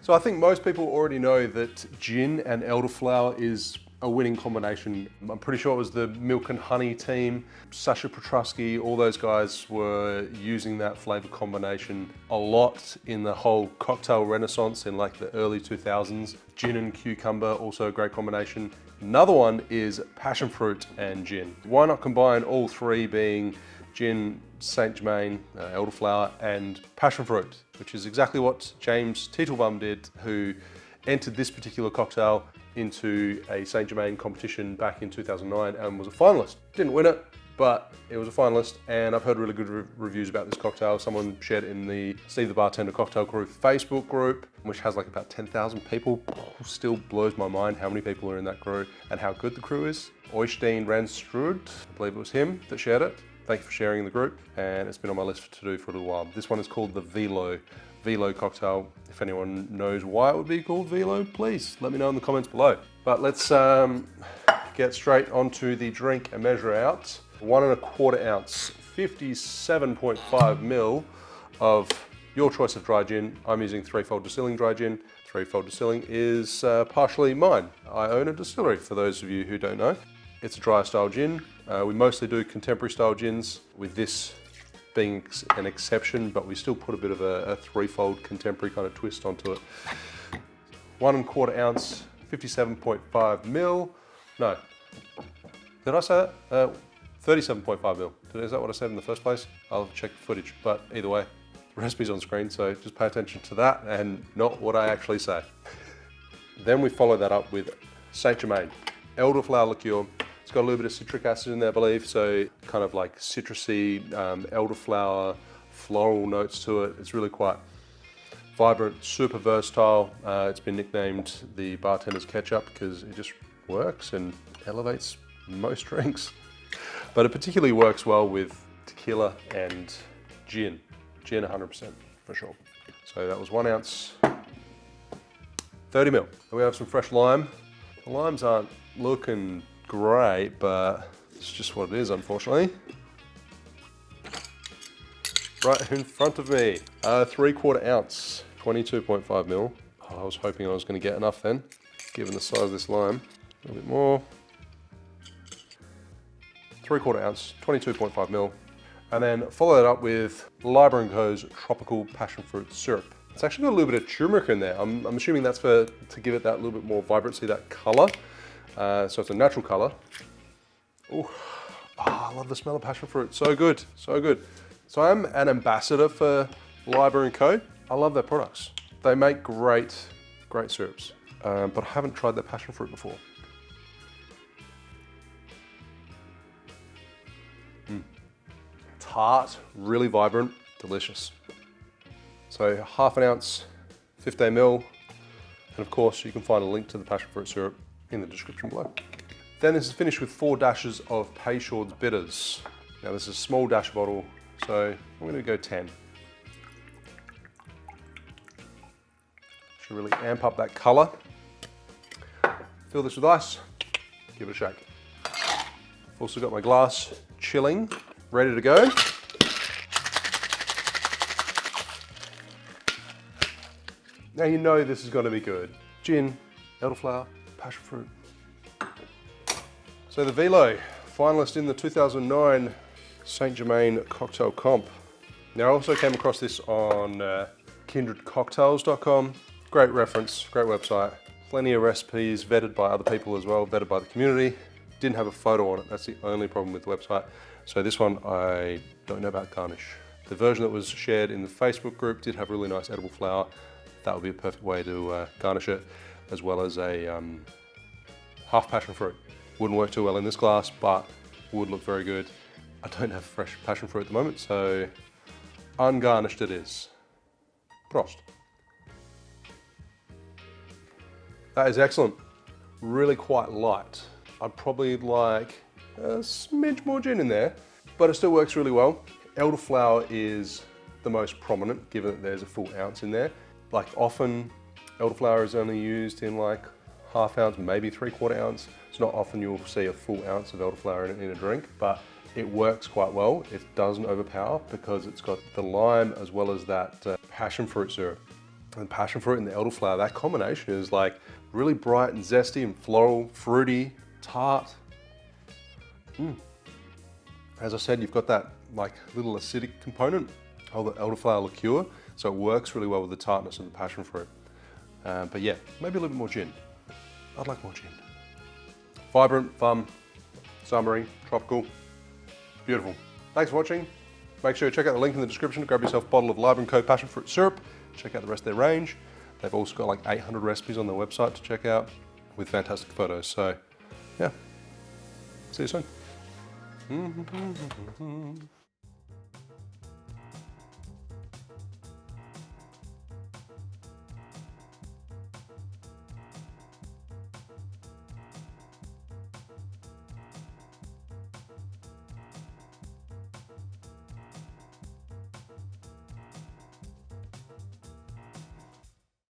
So I think most people already know that gin and elderflower is a winning combination. I'm pretty sure it was the Milk and Honey team, Sasha Petrusky, all those guys were using that flavor combination a lot in the whole cocktail renaissance in like the early 2000s. Gin and cucumber, also a great combination. Another one is passion fruit and gin. Why not combine all three, being gin, St-germain, elderflower, and passion fruit, which is exactly what James Teetlebum did, who entered this particular cocktail into a St-germain competition back in 2009 and was a finalist. Didn't win it, but it was a finalist, and I've heard really good reviews about this cocktail. Someone shared it in the Steve the Bartender Cocktail Crew Facebook group, which has like about 10,000 people. Still blows my mind how many people are in that crew and how good the crew is. Oystein Randstrud, I believe it was him that shared it. Thank you for sharing in the group, and it's been on my list to do for a little while. This one is called the VELO cocktail. If anyone knows why it would be called VELO, please let me know in the comments below. But let's get straight onto the drink and measure out. 1 1/4 ounce, 57.5 ml of your choice of dry gin. I'm using Threefold Distilling dry gin. Threefold Distilling is partially mine. I own a distillery, for those of you who don't know. It's a dry style gin. We mostly do contemporary style gins, with this being an exception, but we still put a bit of a threefold contemporary kind of twist onto it. 1 1/4 ounce, 57.5 ml. No, did I say that? 37.5 ml. Is that what I said in the first place? I'll check the footage, but either way, the recipe's on screen, so just pay attention to that and not what I actually say. Then we follow that up with St-germain, elderflower liqueur. It's got a little bit of citric acid in there, I believe, so kind of like citrusy, elderflower, floral notes to it. It's really quite vibrant, super versatile. It's been nicknamed the bartender's ketchup because it just works and elevates most drinks. But it particularly works well with tequila and gin. Gin 100% for sure. So that was 1 ounce, 30 ml. And we have some fresh lime. The limes aren't looking great, but it's just what it is, unfortunately. Right in front of me, 3/4 ounce, 22.5 ml. Oh, I was hoping I was going to get enough then, given the size of this lime. A little bit more. 3/4 ounce, 22.5 ml. And then follow that up with Liber Co's tropical passion fruit syrup. It's actually got a little bit of turmeric in there. I'm assuming that's to give it that little bit more vibrancy, that color. So it's a natural color. Ooh, I love the smell of passion fruit. So good, so good. So I'm an ambassador for Liber Co. I love their products. They make great syrups, but I haven't tried their passion fruit before. Tart, really vibrant, delicious. So 1/2 ounce, 15 ml, and of course you can find a link to the passion fruit syrup in the description below. Then this is finished with 4 dashes of Peychaud's bitters. Now this is a small dash bottle, so I'm going to go 10. Should really amp up that color. Fill this with ice, give it a shake. I've also got my glass chilling, ready to go. Now you know this is going to be good. Gin, elderflower, passion fruit. So the VELO, finalist in the 2009 St-germain cocktail comp. Now I also came across this on kindredcocktails.com. Great reference, great website. Plenty of recipes vetted by other people as well, vetted by the community. Didn't have a photo on it, that's the only problem with the website. So this one, I don't know about garnish. The version that was shared in the Facebook group did have really nice edible flower. That would be a perfect way to garnish it, as well as a half passion fruit. Wouldn't work too well in this glass, but would look very good. I don't have fresh passion fruit at the moment, so ungarnished it is. Prost. That is excellent. Really quite light. I'd probably like a smidge more gin in there, but it still works really well. Elderflower is the most prominent, given that there's a full ounce in there. Like often, elderflower is only used in like 1/2 ounce, maybe 3/4 ounce. It's not often you'll see a full ounce of elderflower in a drink, but it works quite well. It doesn't overpower because it's got the lime as well as that passion fruit syrup. and passion fruit and the elderflower, that combination is like really bright and zesty and floral, fruity, tart. As I said, you've got that like little acidic component of the elderflower liqueur, so it works really well with the tartness of the passion fruit. But yeah, maybe a little bit more gin. I'd like more gin. Vibrant, fun, summery, tropical, beautiful. Thanks for watching. Make sure you check out the link in the description to grab yourself a bottle of Liber Co passion fruit syrup. Check out the rest of their range. They've also got like 800 recipes on their website to check out with fantastic photos. So yeah, see you soon.